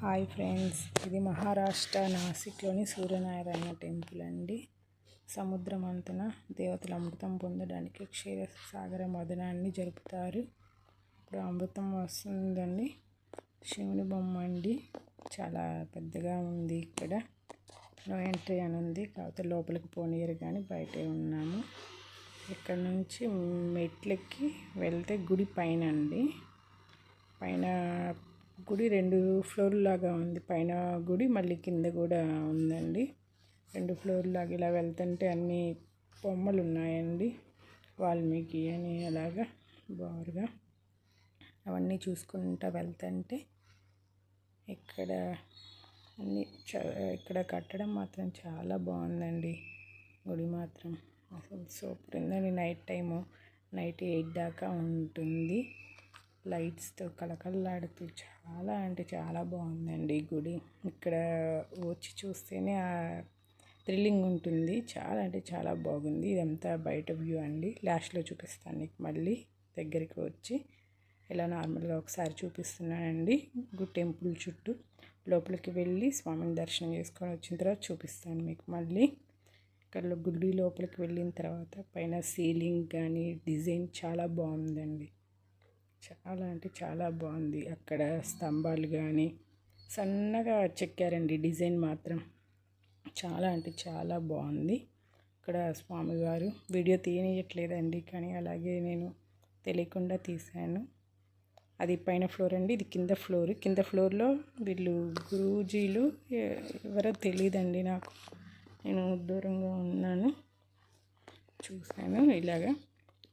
Hi friends, ఇది Maharashtra నాసిక్లోని Suryanarayana temple అండి. సముద్రం అంతన దేవతల అమృతం పొందడానికి క్షీరసాగర మదనాన్ని జరుపుతారు. ఇప్పుడు అమృతం వస్తుందండి. శివుని బొమ్మ అండి, చాలా పెద్దగా ఉంది. ఇక్కడ నో ఎంట్రీ అని ఉంది, కాకపోతే లోపలికి పోనీయరు కానీ బయటే ఉన్నాము. ఇక్కడ నుంచి మెట్లెక్కి వెళ్తే గుడి పైన అండి. పైన గుడి 2 ఫ్లోర్లు లాగా ఉంది. పైన గుడి మళ్ళీ కింద కూడా ఉందండి. 2 ఫ్లోర్లు లాగా. ఇలా వెళ్తుంటే అన్ని బొమ్మలు ఉన్నాయండి. వాల్మీకి అని అలాగా బారుగా అవన్నీ చూసుకుంటూ వెళ్తుంటే ఇక్కడ అన్ని ఇక్కడ కట్టడం మాత్రం చాలా బాగుందండి. గుడి మాత్రం అసలు సూపర్ ఉందండి. నైట్ 8 దాకా ఉంటుంది. లైట్స్తో కలకల్లాడుతూ చాలా అంటే చాలా బాగుందండి గుడి. ఇక్కడ వచ్చి చూస్తేనే థ్రిల్లింగ్ ఉంటుంది. చాలా అంటే చాలా బాగుంది. ఇదంతా బయట వ్యూ అండి. లాస్ట్లో చూపిస్తాను నీకు. మళ్ళీ దగ్గరికి వచ్చి ఇలా నార్మల్గా ఒకసారి చూపిస్తున్నానండి. టెంపుల్ చుట్టూ లోపలికి వెళ్ళి స్వామిని దర్శనం చేసుకొని వచ్చిన తర్వాత చూపిస్తాను మీకు. మళ్ళీ ఇక్కడ గుడి లోపలికి వెళ్ళిన తర్వాత పైన సీలింగ్ కానీ డిజైన్ చాలా బాగుందండి. చాలా అంటే చాలా బాగుంది. అక్కడ స్తంభాలు కానీ సన్నగా చెక్కారండి. డిజైన్ మాత్రం చాలా అంటే చాలా బాగుంది. ఇక్కడ స్వామివారు వీడియో తీయనియట్లేదండి, కానీ అలాగే నేను తెలియకుండా తీశాను. అది పైన ఫ్లోర్ అండి, ఇది కింద ఫ్లోర్. కింద ఫ్లోర్లో వీళ్ళు గురూజీలు ఎవరో తెలియదండి నాకు. నేను దూరంగా ఉన్నాను, చూశాను.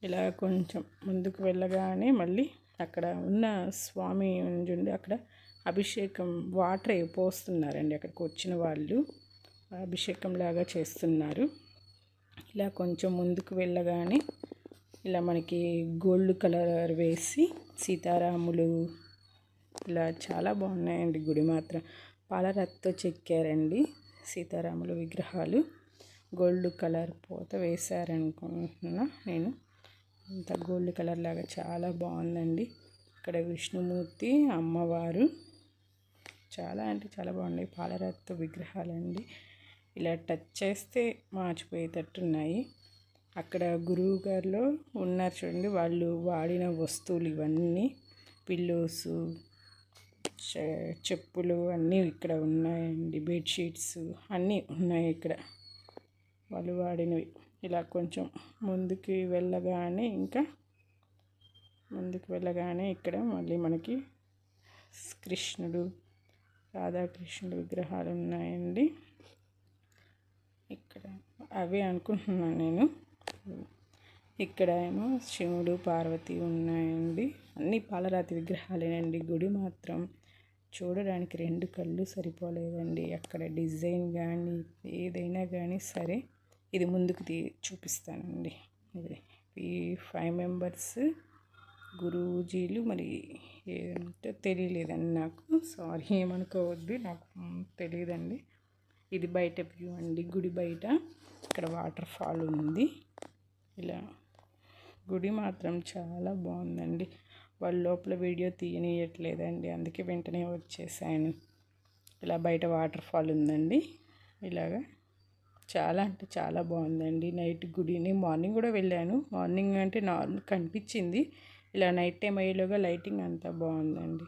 ఇలా కొంచెం ముందుకు వెళ్ళగానే మళ్ళీ అక్కడ ఉన్న స్వామి ఉండి అక్కడ అభిషేకం వాటర్ పోస్తున్నారండి. అక్కడికి వచ్చిన వాళ్ళు అభిషేకం లాగా చేస్తున్నారు. ఇలా కొంచెం ముందుకు వెళ్ళగానే ఇలా మనకి గోల్డ్ కలర్ వేసి సీతారాములు ఇలా చాలా బాగున్నాయండి. గుడి మాత్రం పాలరాతితో చెక్కారండి. సీతారాములు విగ్రహాలు గోల్డ్ కలర్ పూత వేశారనుకుంటున్నా నేను. అంత గోల్డ్ కలర్ లాగా చాలా బాగుందండి. ఇక్కడ విష్ణుమూర్తి, అమ్మవారు చాలా అంటే చాలా బాగున్నాయి. పాలరాతితో విగ్రహాలండి. ఇలా టచ్ చేస్తే మార్చిపోయేటట్టున్నాయి. అక్కడ గురువు గారిలో ఉన్నారు చూడండి, వాళ్ళు వాడిన వస్తువులు ఇవన్నీ పిల్లోస్, చెప్పులు అన్నీ ఇక్కడ ఉన్నాయండి. బెడ్షీట్స్ అన్నీ ఉన్నాయి ఇక్కడ వాళ్ళు వాడినవి. ఇలా కొంచెం ముందుకు వెళ్ళగానే ఇక్కడ మళ్ళీ మనకి కృష్ణుడు, రాధాకృష్ణుడు విగ్రహాలు ఉన్నాయండి. ఇక్కడ అవే అనుకుంటున్నాను నేను. ఇక్కడ ఏమో శివుడు, పార్వతి ఉన్నాయండి. అన్ని పాలరాతి విగ్రహాలేనండి. గుడి మాత్రం చూడడానికి 2 కళ్ళు సరిపోలేదండి. అక్కడ డిజైన్ కానీ ఏదైనా కానీ సరే. ఇది ముందుకు చూపిస్తానండి. ఈ 5 మెంబర్స్ గురూజీలు, మరి ఏంటో తెలియలేదండి నాకు. సారీ, ఏమనుకోవద్దు, నాకు తెలియదండి. ఇది బయట వ్యూ అండి, గుడి బయట. ఇక్కడ వాటర్ ఫాల్ ఉంది. ఇలా గుడి మాత్రం చాలా బాగుందండి. వాళ్ళ లోపల వీడియో తీయనియట్లేదండి, అందుకే వెంటనే వచ్చేసాను. ఇలా బయట వాటర్ ఫాల్ ఉందండి. ఇలాగా చాలా అంటే చాలా బాగుందండి. నైట్ గుడిని మార్నింగ్ కూడా వెళ్ళాను. మార్నింగ్ అంటే నార్మల్ కనిపించింది. ఇలా నైట్ టైం అయ్యేలోగా లైటింగ్ అంతా బాగుందండి.